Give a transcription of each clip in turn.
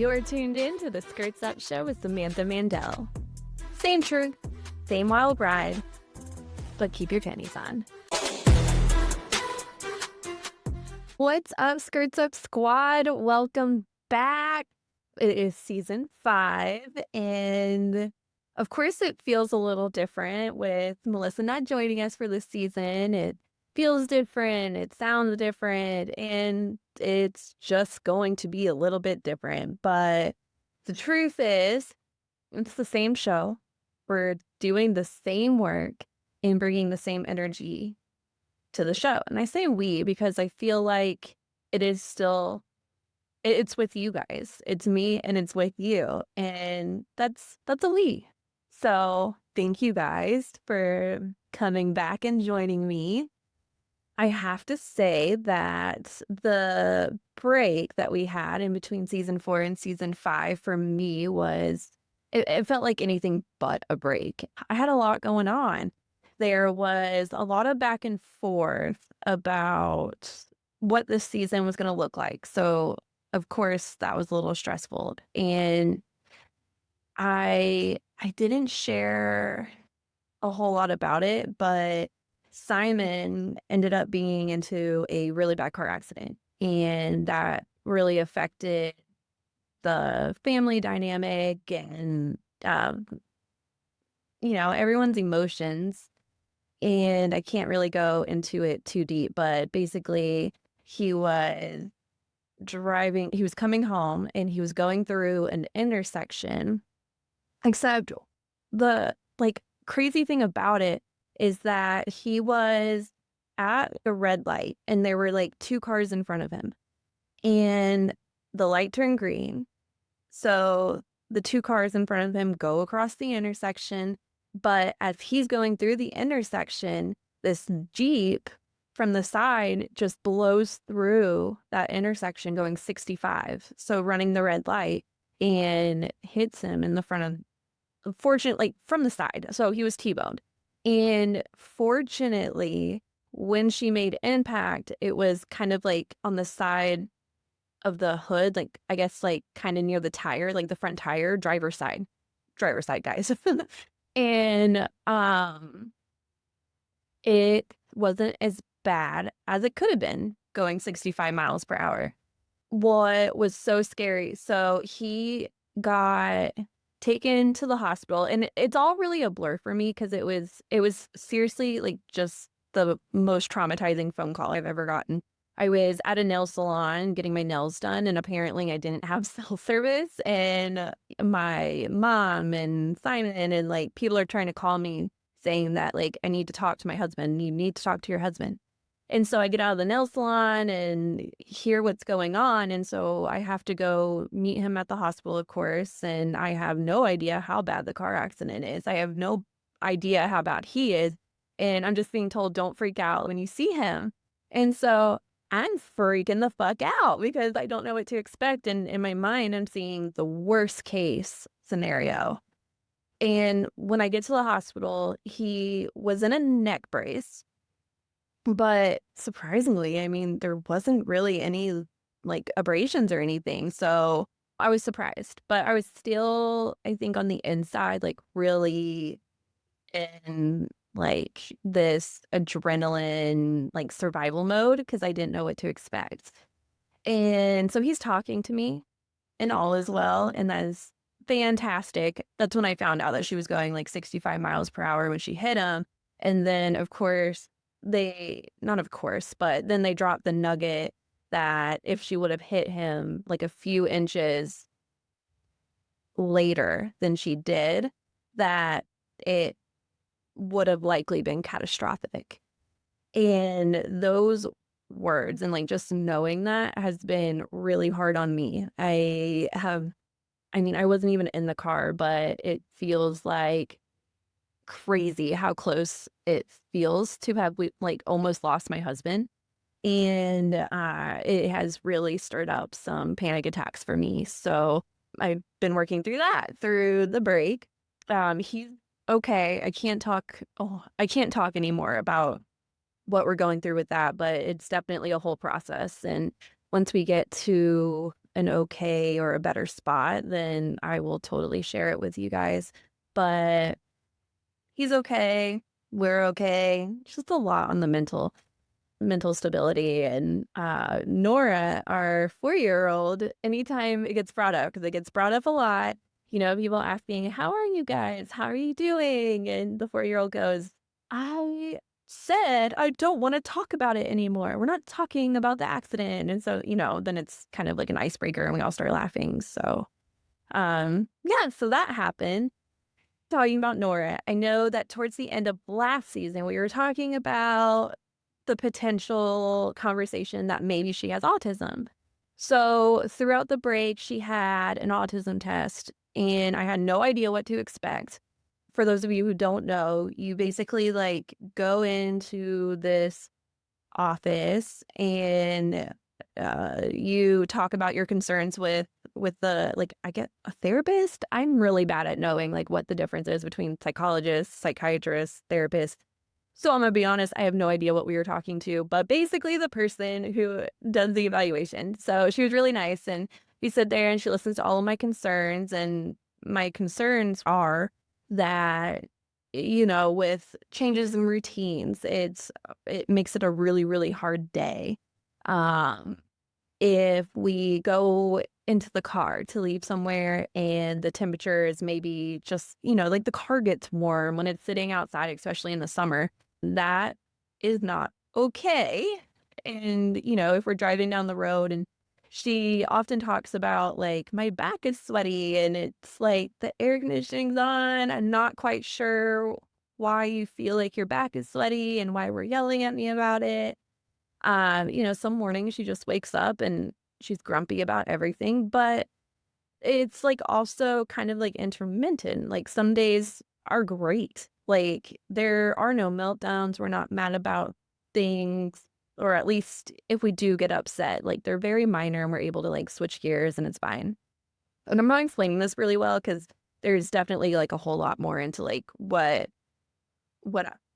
You're tuned in to the Skirts Up Show with Samantha Mandel. Same truth, same wild ride, but keep your panties on. What's up, Skirts Up Squad? Welcome back. It is season 5, and of course, it feels a little different with Melissa not joining us for this season. It feels different, it sounds different, and it's just going to be a little bit different. But the truth is, it's the same show. We're doing the same work and bringing the same energy to the show. And I say we because I feel like it is still, it's with you guys. It's me and it's with you. And that's a we. So thank you guys for coming back and joining me. I have to say that the break that we had in between season 4 and season 5 for me was, it felt like anything but a break. I had a lot going on. There was a lot of back and forth about what this season was going to look like. So, of course, that was a little stressful. And I didn't share a whole lot about it, but Simon ended up being into a really bad car accident, and that really affected the family dynamic and everyone's emotions. And I can't really go into it too deep, but basically he was coming home and he was going through an intersection. Except the crazy thing about it is that he was at a red light and there were 2 cars in front of him, and the light turned green. So the 2 cars in front of him go across the intersection, but as he's going through the intersection, this Jeep from the side just blows through that intersection going 65, so running the red light, and hits him in the front of, fortunately, from the side. So he was T-boned. And fortunately, when she made impact, it was kind of on the side of the hood, I guess kind of near the tire, the front tire, driver's side, guys. And it wasn't as bad as it could have been going 65 miles per hour. What was so scary, so he got taken to the hospital, and it's all really a blur for me because it was seriously just the most traumatizing phone call I've ever gotten. I was at a nail salon getting my nails done, and apparently I didn't have cell service, and my mom and Simon and people are trying to call me saying that I need to talk to my husband. You need to talk to your husband. And so I get out of the nail salon and hear what's going on. And so I have to go meet him at the hospital, of course. And I have no idea how bad the car accident is. I have no idea how bad he is. And I'm just being told, don't freak out when you see him. And so I'm freaking the fuck out because I don't know what to expect. And in my mind, I'm seeing the worst case scenario. And when I get to the hospital, he was in a neck brace. But surprisingly, I mean, there wasn't really any abrasions or anything. So I was surprised, but I was still, I think, on the inside, really in this adrenaline, survival mode because I didn't know what to expect. And so he's talking to me and all is well. And that is fantastic. That's when I found out that she was going 65 miles per hour when she hit him. And then, of course, but then they dropped the nugget that if she would have hit him a few inches later than she did, that it would have likely been catastrophic. And those words and just knowing that has been really hard on me. I wasn't even in the car, but it feels crazy how close it feels to have almost lost my husband. And it has really stirred up some panic attacks for me. So I've been working through that through the break. He's okay. I can't talk anymore about what we're going through with that, but it's definitely a whole process. And once we get to an okay or a better spot, then I will totally share it with you guys. But he's okay. We're okay. Just a lot on the mental stability. And Nora, our 4-year-old, anytime it gets brought up, because it gets brought up a lot, people ask me, how are you guys? How are you doing? And the 4-year-old goes, I said I don't want to talk about it anymore. We're not talking about the accident. And so, then it's kind of like an icebreaker and we all start laughing. So, yeah, so that happened. Talking about Nora, I know that towards the end of last season, we were talking about the potential conversation that maybe she has autism. So throughout the break, she had an autism test, and I had no idea what to expect. For those of you who don't know, you basically like go into this office and you talk about your concerns with the like I get a therapist. I'm really bad at knowing like what the difference is between psychologists, psychiatrists, therapists. So I'm gonna be honest, I have no idea what we were talking to, but basically the person who does the evaluation. So she was really nice, and we sit there and she listens to all of my concerns, and my concerns are that with changes in routines, it makes it a really, really hard day. Um, if we go into the car to leave somewhere and the temperature is maybe just, like the car gets warm when it's sitting outside, especially in the summer, that is not okay. And, if we're driving down the road and she often talks about like my back is sweaty and it's like the air conditioning's on. I'm not quite sure why you feel like your back is sweaty and why we're yelling at me about it. Some mornings she just wakes up and she's grumpy about everything, but it's like also kind of like intermittent. Like some days are great. Like there are no meltdowns. We're not mad about things, or at least if we do get upset, like they're very minor and we're able to like switch gears and it's fine. And I'm not explaining this really well because there's definitely like a whole lot more into like what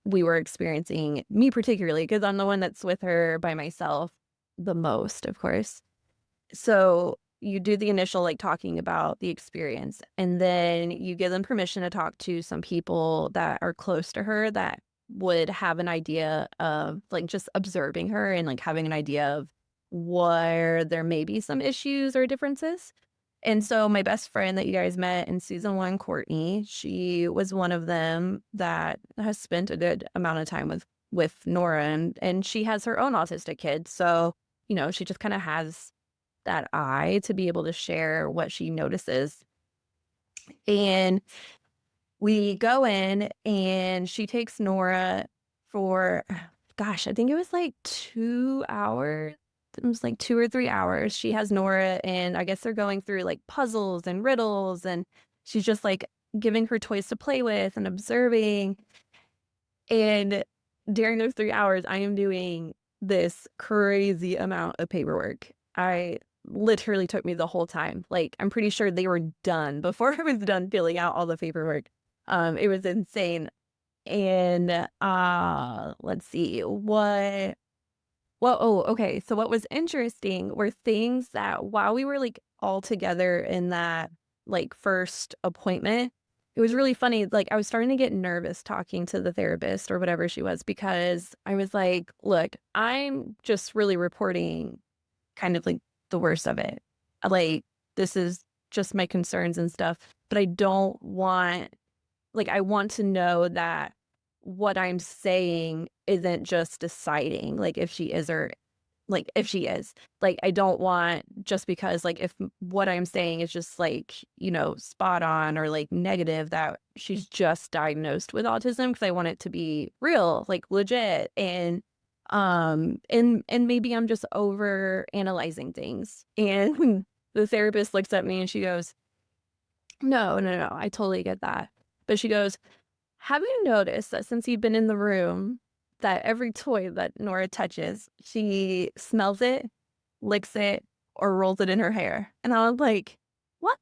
we were experiencing, me particularly, because I'm the one that's with her by myself the most, of course. So you do the initial like talking about the experience, and then you give them permission to talk to some people that are close to her that would have an idea of like just observing her and like having an idea of where there may be some issues or differences. And so my best friend that you guys met in season 1, Courtney, she was one of them that has spent a good amount of time with Nora, and she has her own autistic kid. So, she just kind of has that eye to be able to share what she notices. And we go in and she takes Nora for, gosh, I think it was like 2 hours. It was like 2 or 3 hours. She has Nora, and I guess they're going through like puzzles and riddles, and she's just like giving her toys to play with and observing. And during those 3 hours, I am doing this crazy amount of paperwork. I literally took me the whole time. Like, I'm pretty sure they were done before I was done filling out all the paperwork. It was insane. And let's see okay. So what was interesting were things that while we were like all together in that like first appointment, it was really funny. Like I was starting to get nervous talking to the therapist or whatever she was, because I was like, look, I'm just really reporting kind of like the worst of it. Like, this is just my concerns and stuff, but I don't want, like, I want to know that what I'm saying isn't just deciding, like, if she is or, like, if she is. Like, I don't want, just because, like, if what I'm saying is just, like, spot on or, like, negative, that she's just diagnosed with autism, because I want it to be real, like, legit. And maybe I'm just over analyzing things. And the therapist looks at me and she goes, no, no, no, I totally get that. But she goes, have you noticed that since you've been in the room, that every toy that Nora touches, she smells it, licks it, or rolls it in her hair? And I was like, what?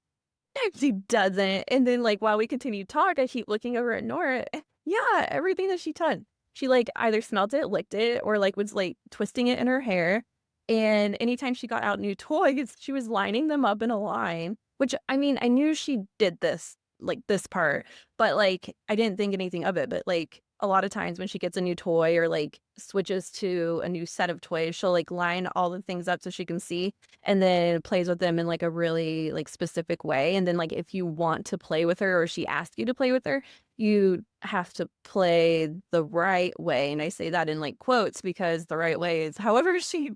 No, she doesn't. And then, like, while we continue to talk, I keep looking over at Nora. Yeah, everything that she touched, she, like, either smelled it, licked it, or, like, was, like, twisting it in her hair. And anytime she got out new toys, she was lining them up in a line, which, I mean, I knew she did this, like, this part, but, like, I didn't think anything of it, but, like, a lot of times when she gets a new toy or, like, switches to a new set of toys, she'll, like, line all the things up so she can see, and then plays with them in, like, a really, like, specific way, and then, like, if you want to play with her or she asks you to play with her, you have to play the right way, and I say that in, like, quotes because the right way is however she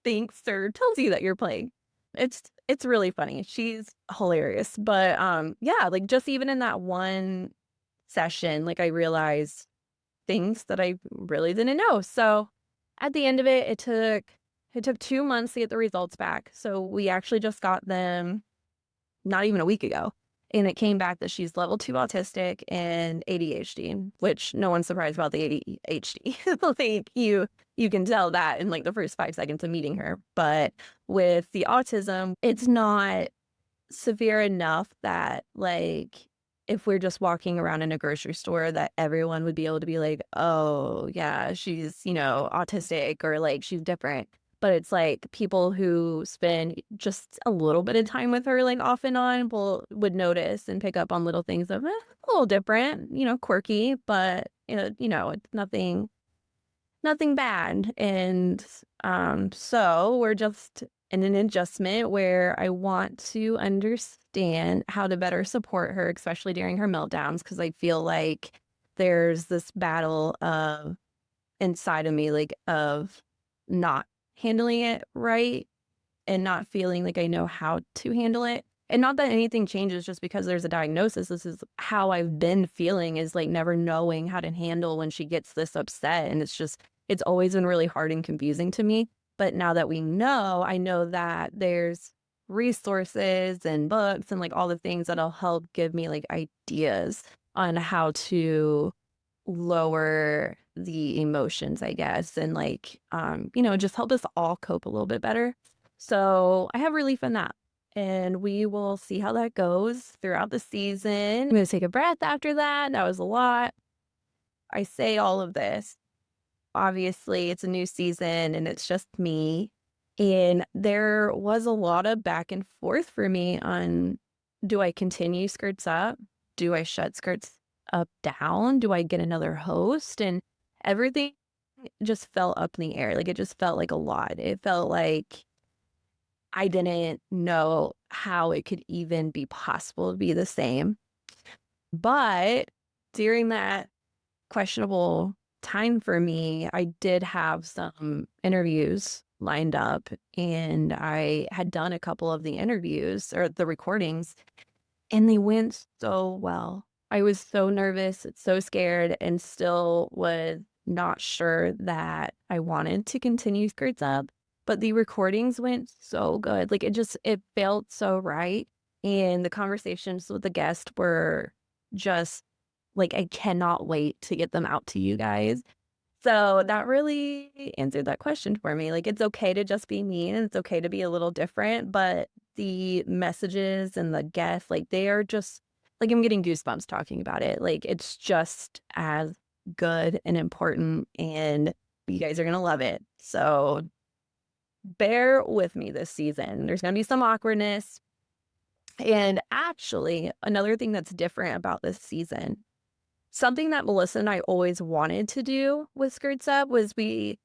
thinks or tells you that you're playing. It's really funny. She's hilarious. But, yeah, like, just even in that one session, like, I realized things that I really didn't know. So, at the end of it, it took 2 months to get the results back. So, we actually just got them not even a week ago, and it came back that she's level 2 autistic and ADHD, which no one's surprised about the ADHD. Like, you can tell that in, like, the first 5 seconds of meeting her, but with the autism, it's not severe enough that, like, if we're just walking around in a grocery store that everyone would be able to be like, "Oh, yeah, she's, autistic," or, like, "She's different." But it's like people who spend just a little bit of time with her, like, off and on would notice and pick up on little things of, a little different, quirky, but, it's nothing bad, and, so we're just in an adjustment where I want to understand how to better support her, especially during her meltdowns, because I feel like there's this battle of inside of me, like, of not handling it right and not feeling like I know how to handle it. And not that anything changes just because there's a diagnosis. This is how I've been feeling is like never knowing how to handle when she gets this upset. And it's always been really hard and confusing to me. But now that we know, I know that there's resources and books and like all the things that'll help give me like ideas on how to lower the emotions, I guess, and like, just help us all cope a little bit better. So I have relief in that. And we will see how that goes throughout the season. I'm going to take a breath after that. That was a lot. I say all of this. Obviously, it's a new season and it's just me. And there was a lot of back and forth for me on, do I continue skirts up? Do I shut skirts up down? Do I get another host? And everything just fell up in the air. Like it just felt like a lot. It felt like I didn't know how it could even be possible to be the same. But during that questionable time for me, I did have some interviews lined up, and I had done a couple of the interviews or the recordings, and they went so well. I was so nervous, so scared, and still was not sure that I wanted to continue Skirts Up, but the recordings went so good. Like, it felt so right, and the conversations with the guest were just like, I cannot wait to get them out to you guys. So that really answered that question for me. Like, it's okay to just be me and it's okay to be a little different, but the messages and the guests, like, they are just like, I'm getting goosebumps talking about it. Like, it's just as good and important, and you guys are gonna love it. So bear with me this season. There's gonna be some awkwardness. And actually, another thing that's different about this season, something that Melissa and I always wanted to do with Skirts Up was we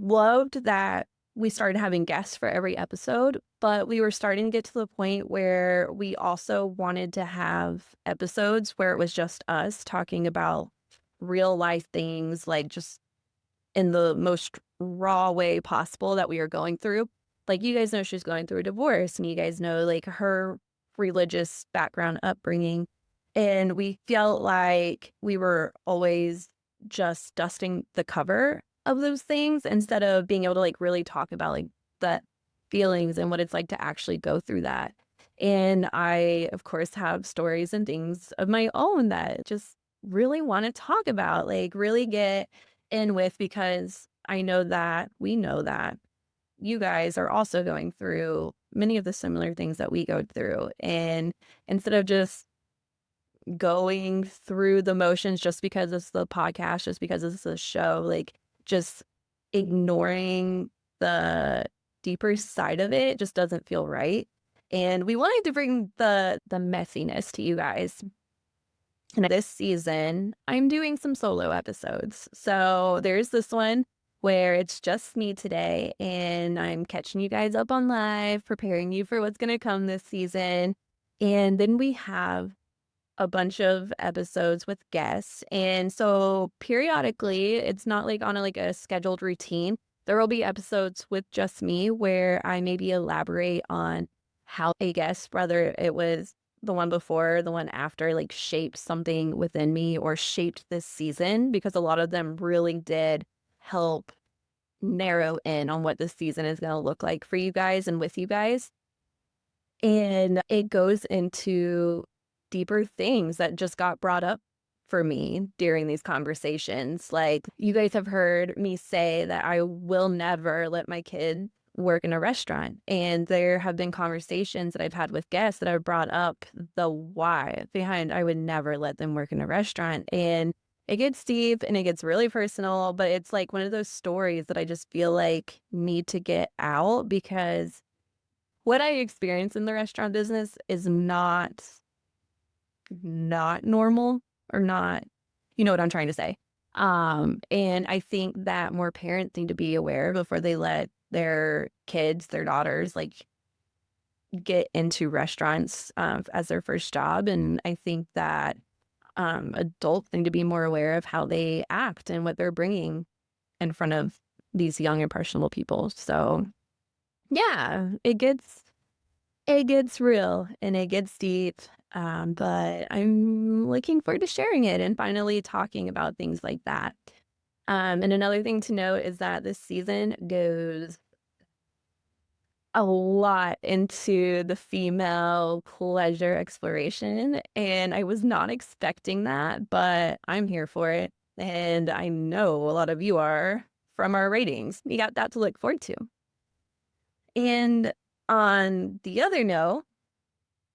loved that we started having guests for every episode, but we were starting to get to the point where we also wanted to have episodes where it was just us talking about real life things, like just in the most raw way possible that we are going through. Like, you guys know she's going through a divorce, and you guys know, like, her religious background upbringing, and we felt like we were always just dusting the cover of those things instead of being able to, like, really talk about, like, the feelings and what it's like to actually go through that. And I, of course, have stories and things of my own that just really wanna talk about, like, really get in with, because I know that we know that you guys are also going through many of the similar things that we go through. And instead of just going through the motions just because it's the podcast, just because it's a show, like, just ignoring the deeper side of it just doesn't feel right. And we wanted to bring the messiness to you guys. And this season, I'm doing some solo episodes. So there's this one where it's just me today, and I'm catching you guys up on live, preparing you for what's going to come this season. And then we have a bunch of episodes with guests. And so periodically, it's not like on like a scheduled routine. There will be episodes with just me where I maybe elaborate on how a guest, whether it was the one before, the one after, like shaped something within me or shaped this season, because a lot of them really did help narrow in on what this season is going to look like for you guys and with you guys. And it goes into deeper things that just got brought up for me during these conversations. Like, you guys have heard me say that I will never let my kid work in a restaurant. And there have been conversations that I've had with guests that have brought up the why behind I would never let them work in a restaurant. And it gets deep and it gets really personal, but it's like one of those stories that I just feel like need to get out, because what I experience in the restaurant business is not normal, or not, you know what I'm trying to say. And I think that more parents need to be aware before they let their kids, their daughters, like get into restaurants as their first job. And I think that adults need to be more aware of how they act and what they're bringing in front of these young impressionable people. So yeah, it gets real and it gets deep, but I'm looking forward to sharing it and finally talking about things like that. And another thing to note is that this season goes a lot into the female pleasure exploration, and I was not expecting that, but I'm here for it. And I know a lot of you are from our ratings. We got that to look forward to. And on the other note,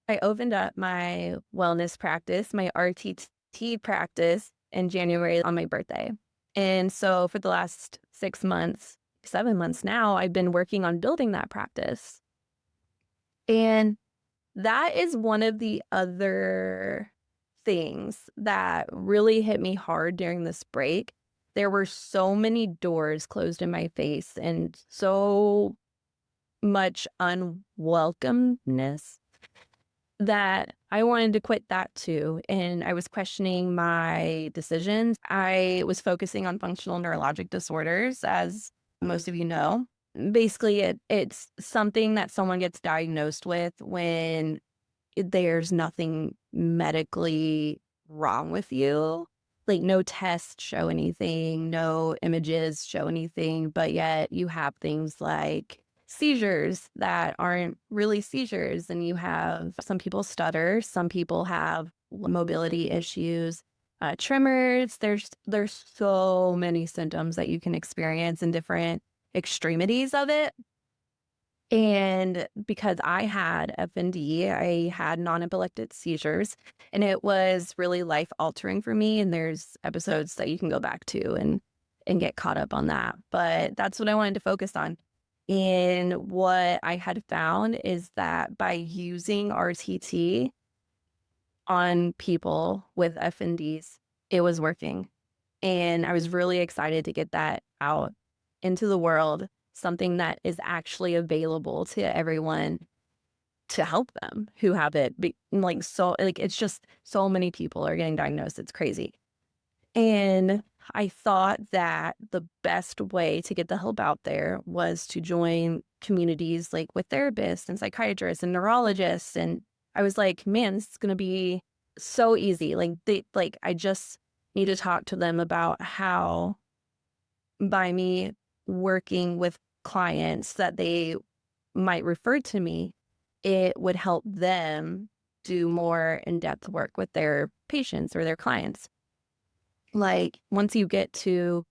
I opened up my wellness practice, my RTT practice in January on my birthday. And so for the last 6 months, 7 months now, I've been working on building that practice. And that is one of the other things that really hit me hard during this break. There were so many doors closed in my face and so much unwelcomeness that I wanted to quit that too. And I was questioning my decisions. I was focusing on functional neurologic disorders, as most of you know. Basically, it's something that someone gets diagnosed with when there's nothing medically wrong with you. Like, no tests show anything, no images show anything, but yet you have things like seizures that aren't really seizures. And you have some people stutter, some people have mobility issues, tremors. There's so many symptoms that you can experience in different extremities of it. And because I had FND, I had non-epileptic seizures, and it was really life altering for me. And there's episodes that you can go back to and get caught up on that. But that's what I wanted to focus on. And what I had found is that by using RTT on people with FNDs, it was working. And I was really excited to get that out into the world, something that is actually available to everyone to help them who have it. It's just so many people are getting diagnosed. It's crazy. And I thought that the best way to get the help out there was to join communities like with therapists and psychiatrists and neurologists. And I was like, man, this is going to be so easy. I just need to talk to them about how, by me working with clients that they might refer to me, it would help them do more in-depth work with their patients or their clients. Like, once you get to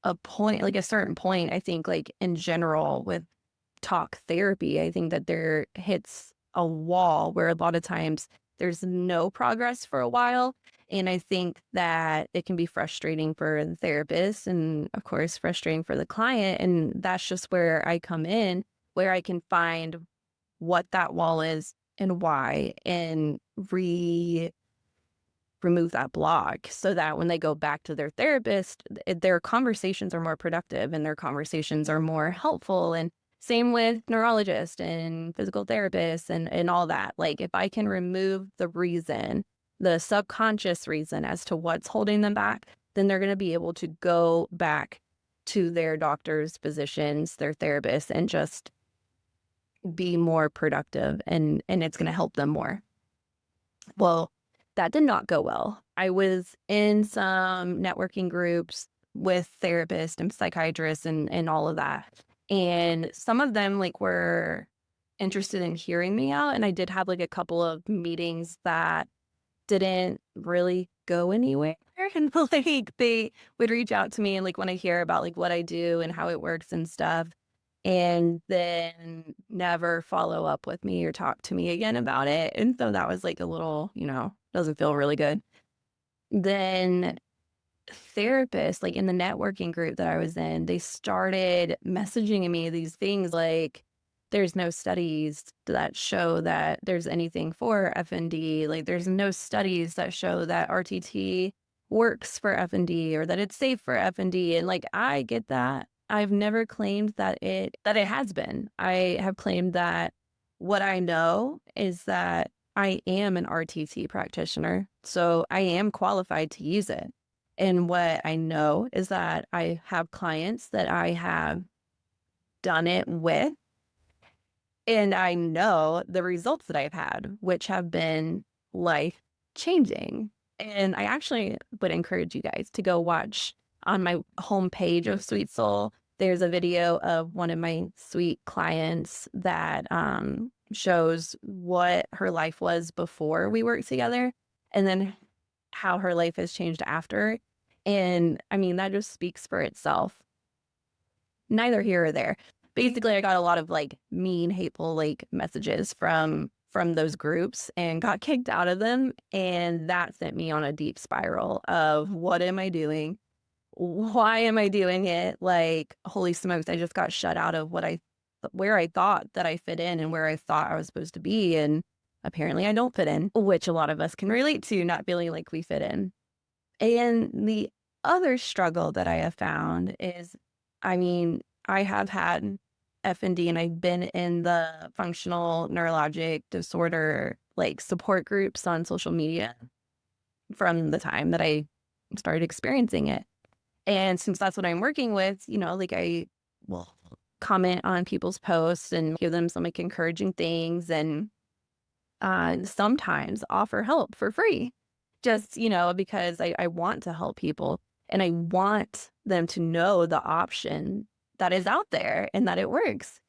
a point, like a certain point, I think, like in general with talk therapy, I think that there hits a wall where a lot of times there's no progress for a while. And I think that it can be frustrating for the therapist and, of course, frustrating for the client. And that's just where I come in, where I can find what that wall is and why, and remove that block so that when they go back to their therapist, their conversations are more productive and their conversations are more helpful. And same with neurologists and physical therapists and all that. Like if I can remove the reason, the subconscious reason as to what's holding them back, then they're going to be able to go back to their doctors, physicians, their therapists, and just be more productive, and it's going to help them more. Well, that did not go well. I was in some networking groups with therapists and psychiatrists and all of that. And some of them like were interested in hearing me out. And I did have like a couple of meetings that didn't really go anywhere. And like they would reach out to me and like want to hear about like what I do and how it works and stuff. And then never follow up with me or talk to me again about it. And so that was like a little, doesn't feel really good. Then therapists, like in the networking group that I was in, they started messaging me these things like, there's no studies that show that there's anything for FND. Like there's no studies that show that RTT works for FND or that it's safe for FND. And like I get that. I've never claimed that it has been. I have claimed that what I know is that I am an RTT practitioner, so I am qualified to use it. And what I know is that I have clients that I have done it with, and I know the results that I've had, which have been life changing. And I actually would encourage you guys to go watch on my homepage of Sweet Soul. There's a video of one of my sweet clients that shows what her life was before we worked together and then how her life has changed after. And I mean, that just speaks for itself. Neither here or there. Basically, I got a lot of like mean, hateful like messages from those groups and got kicked out of them. And that sent me on a deep spiral of what am I doing? Why am I doing it? Like, holy smokes, I just got shut out of where I thought that I fit in and where I thought I was supposed to be. And apparently I don't fit in, which a lot of us can relate to, not feeling like we fit in. And the other struggle that I have found is, I mean, I have had FND and I've been in the functional neurologic disorder like support groups on social media from the time that I started experiencing it. And since that's what I'm working with, like I will comment on people's posts and give them some like encouraging things and sometimes offer help for free. Just, because I want to help people and I want them to know the option that is out there and that it works.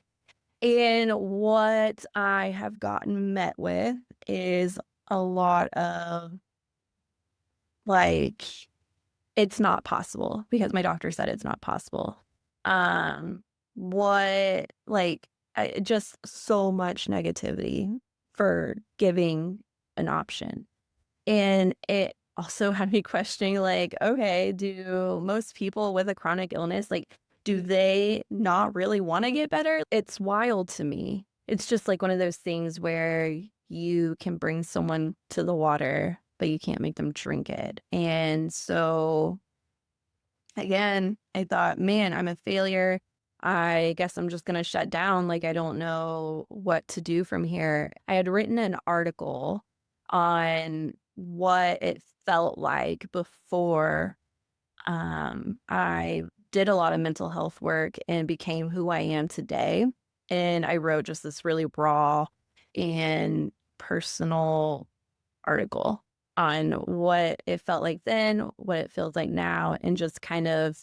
And what I have gotten met with is a lot of like, it's not possible because my doctor said it's not possible. What, like, just so much negativity for giving an option. And it also had me questioning, like, okay, do most people with a chronic illness, like, do they not really want to get better? It's wild to me. It's just like one of those things where you can bring someone to the water, but you can't make them drink it. And so, again, I thought, man, I'm a failure. I guess I'm just going to shut down. Like, I don't know what to do from here. I had written an article on what it felt like before I did a lot of mental health work and became who I am today. And I wrote just this really raw and personal article on what it felt like then, what it feels like now, and just kind of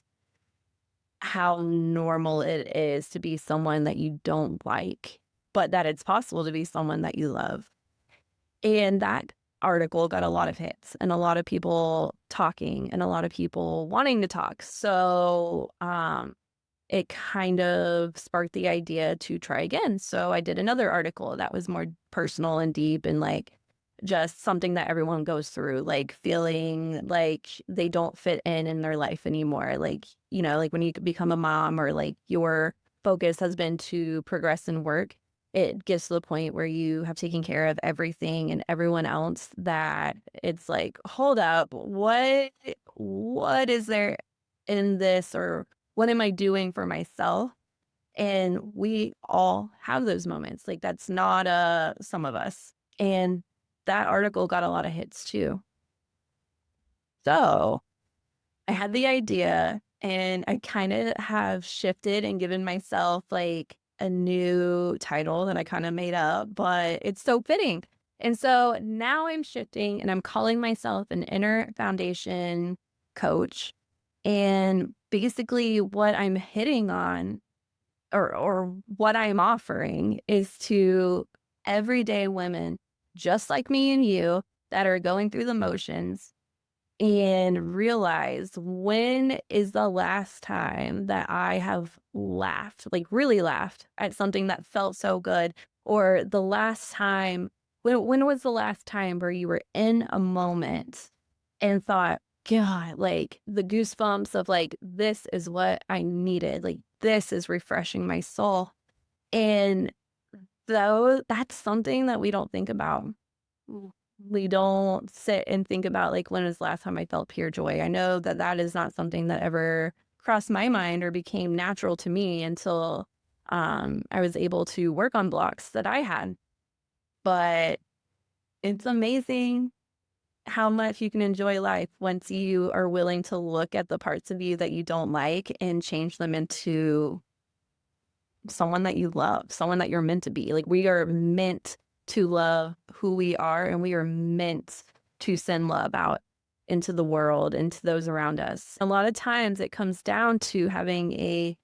how normal it is to be someone that you don't like, but that it's possible to be someone that you love. And that article got a lot of hits and a lot of people talking and a lot of people wanting to talk. So it kind of sparked the idea to try again. So I did another article that was more personal and deep and like just something that everyone goes through, like feeling like they don't fit in their life anymore. Like, like when you become a mom or like your focus has been to progress in work, it gets to the point where you have taken care of everything and everyone else that it's like, hold up, what is there in this, or what am I doing for myself? And we all have those moments. Like that's not some of us. And that article got a lot of hits too. So I had the idea and I kind of have shifted and given myself like a new title that I kind of made up, but it's so fitting. And so now I'm shifting and I'm calling myself an inner foundation coach. And basically, what I'm hitting on, or what I'm offering, is to everyday women just like me and you that are going through the motions and realize, when is the last time that I have laughed, like really laughed at something that felt so good? Or the last time, when was the last time where you were in a moment and thought, God, like the goosebumps of like, this is what I needed. Like, this is refreshing my soul. And though that's something that we don't think about. We don't sit and think about like, when was the last time I felt pure joy? I know that that is not something that ever crossed my mind or became natural to me until I was able to work on blocks that I had. But it's amazing how much you can enjoy life once you are willing to look at the parts of you that you don't like and change them into someone that you love, someone that you're meant to be. Like, we are meant to love who we are, and we are meant to send love out into the world, into those around us. A lot of times it comes down to having a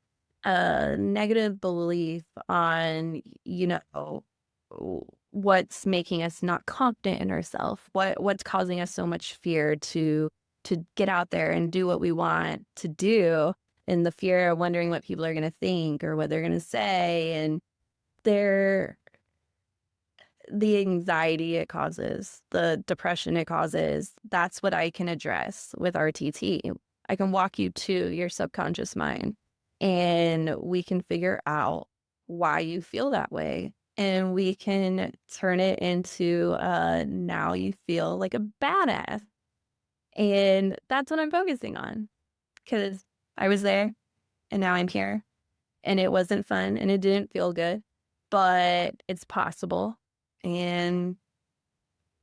negative belief on, what's making us not confident in ourselves, what's causing us so much fear to get out there and do what we want to do, and the fear of wondering what people are going to think or what they're going to say, and their the anxiety it causes, the depression it causes. That's what I can address with RTT. I can walk you to your subconscious mind and we can figure out why you feel that way. And we can turn it into now you feel like a badass. And that's what I'm focusing on, because I was there and now I'm here, and it wasn't fun and it didn't feel good, but it's possible. And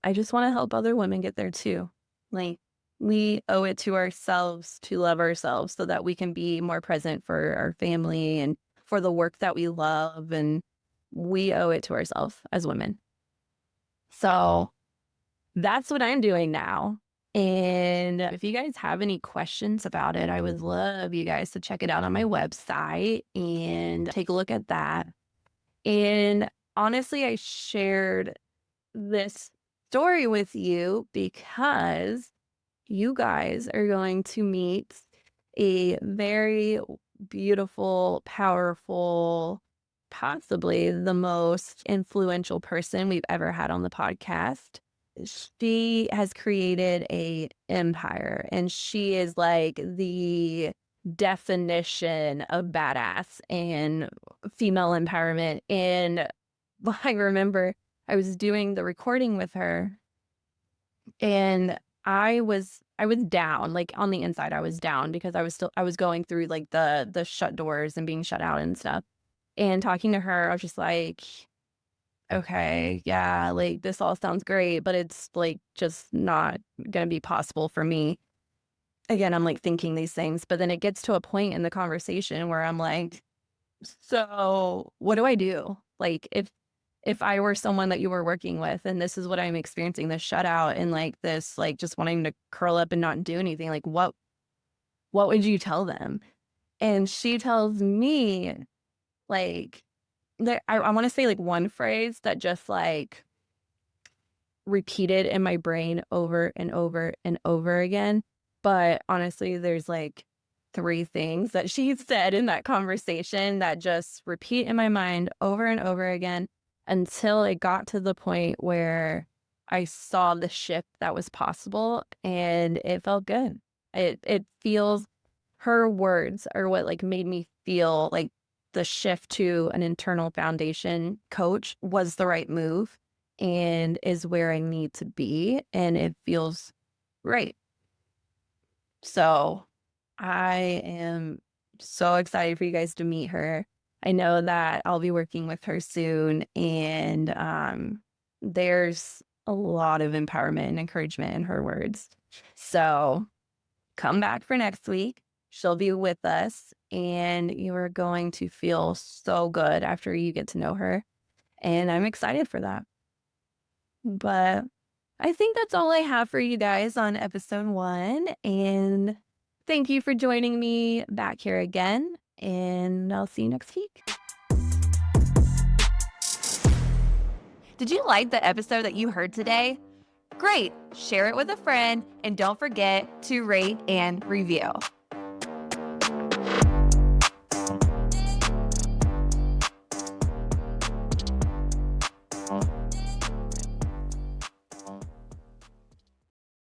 I just want to help other women get there too. Like, we owe it to ourselves to love ourselves so that we can be more present for our family and for the work that we love. And we owe it to ourselves as women. So that's what I'm doing now. And if you guys have any questions about it, I would love you guys to check it out on my website and take a look at that. And honestly, I shared this story with you because you guys are going to meet a very beautiful, powerful, possibly the most influential person we've ever had on the podcast. She has created a empire, and she is like the definition of badass and female empowerment. And I remember I was doing the recording with her, and I was down, like on the inside I was down because I was going through like the shut doors and being shut out and stuff. And talking to her, I was just like, okay, yeah, like this all sounds great, but it's like just not gonna be possible for me. Again, I'm like thinking these things, but then it gets to a point in the conversation where I'm like, so what do I do? Like, if I were someone that you were working with and this is what I'm experiencing, this shutout and like this, like just wanting to curl up and not do anything, like what would you tell them? And she tells me like that I want to say like one phrase that just like repeated in my brain over and over and over again. But honestly, there's like three things that she said in that conversation that just repeat in my mind over and over again until it got to the point where I saw the shift that was possible, and it felt good. It feels her words are what, like, made me feel like the shift to an internal foundation coach was the right move and is where I need to be, and it feels right. So, I am so excited for you guys to meet her. I know that I'll be working with her soon, and, there's a lot of empowerment and encouragement in her words. So, come back for next week. She'll be with us, and you are going to feel so good after you get to know her, and I'm excited for that. But I think that's all I have for you guys on episode 1, and thank you for joining me back here again, and I'll see you next week. Did you like the episode that you heard today? Great! Share it with a friend, and don't forget to rate and review.